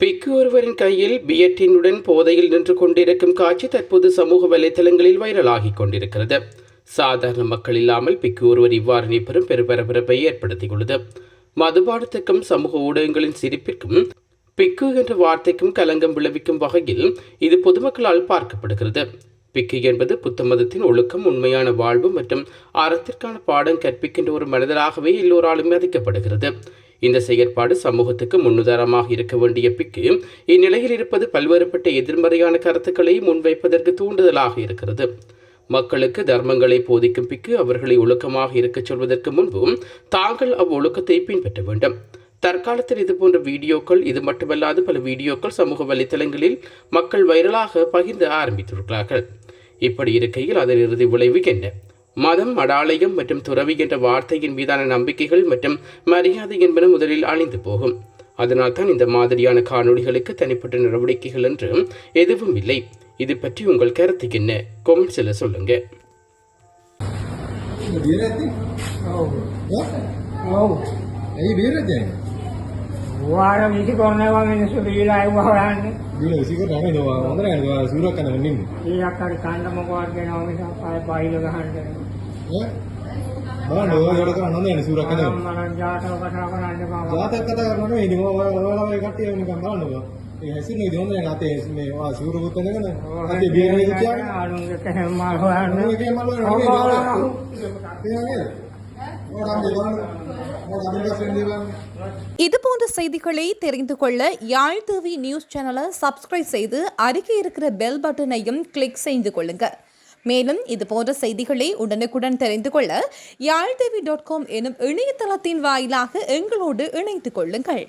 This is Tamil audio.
பிக்கு ஒருவரின் கையில் பியட்டினுடன் போதையில் நின்று கொண்டிருக்கும் காட்சி தற்போது சமூக வலைதளங்களில் வைரலாகிக் கொண்டிருக்கிறது. சாதாரண மக்கள் இல்லாமல் பிக்கு ஒருவர் இவ்வாறு நிற்பதும் பெருபரபரப்பை ஏற்படுத்தியுள்ளது. மதுபானத்துக்கும் சமூக ஊடகங்களின் சிரிப்பிற்கும் பிக்கு என்ற வார்த்தைக்கும் கலங்கம் விளைவிக்கும் வகையில் இது பொதுமக்களால் பார்க்கப்படுகிறது. பிக்கு என்பது புத்த மதத்தின் ஒழுக்கம், உண்மையான வாழ்வு மற்றும் அறத்திற்கான பாடம் கற்பிக்கின்ற ஒரு மனிதராகவே எல்லோராலும் மதிக்கப்படுகிறது. இந்த செயற்பாடு சமூகத்துக்கு முன்னுதாரணமாக இருக்க வேண்டிய பிக்கு இந்நிலையில் இருப்பது பல்வேறுபட்ட எதிர்மறையான கருத்துக்களை முன்வைப்பதற்கு தூண்டுதலாக இருக்கிறது. மக்களுக்கு தர்மங்களை போதிக்கும் பிக்கு அவர்களை ஒழுக்கமாக இருக்கச் சொல்வதற்கு முன்பும் தாங்கள் அவ்வொழுக்கத்தை பின்பற்ற வேண்டும். தற்காலத்தில் இதுபோன்ற வீடியோக்கள், இது மட்டுமல்லாது பல வீடியோக்கள் சமூக வலைத்தளங்களில் மக்கள் வைரலாக பகிர்ந்து ஆரம்பித்துள்ளார்கள். இப்படி இருக்கையில் அதன் இறுதி விளைவு என்ன? மதம், மடாலயம் மற்றும் துறவி என்ற வார்த்தையின் மீதான நம்பிக்கைகள் மற்றும் மரியாதை என்பன முதலில் அழிந்து போகும். அதனால் தான் இந்த மாதிரியான காணொளிகளுக்கு தனிப்பட்ட நடவடிக்கைகள் என்று எதுவும் இல்லை. இது பற்றி உங்கள் கருத்து என்ன? கமெண்ட்ஸில் சொல்லுங்க. බලන්න ඔයාලා කරන්න හොඳ නැහැ සූරක් හදන්න. මම ජාතක කතා කරන්න බෑ. ජාතක කතා කරන්න නෙවෙයි. ඉතින් ඔයාලා වගේ කට්ටිය නිකන් බලන්නකෝ. ඒ හැසිරෙන විදිහ හොඳ නැහැ. අතේ මේ ඔයා සූරුකුත් හදගෙන අතේ බියරේ තියාගෙන ආනුන්ගේ කැමල් හොයන්න. ඔයගේ මල් இது போன்ற செய்திகளை தெரிந்து கொள்ள யாழ் டிவி நியூஸ் சேனலை சப்ஸ்கிரைப் செய்து அருகே இருக்கிற பெல் பட்டனையும் கிளிக் செய்து கொள்ளுங்க. மேலும் இது போன்ற செய்திகளை உடனுக்குடன் தெரிந்து கொள்ள யாழ்தேவி.com எனும் இணையதளத்தின் வாயிலாக எங்களோடு இணைத்துக் கொள்ளுங்கள்.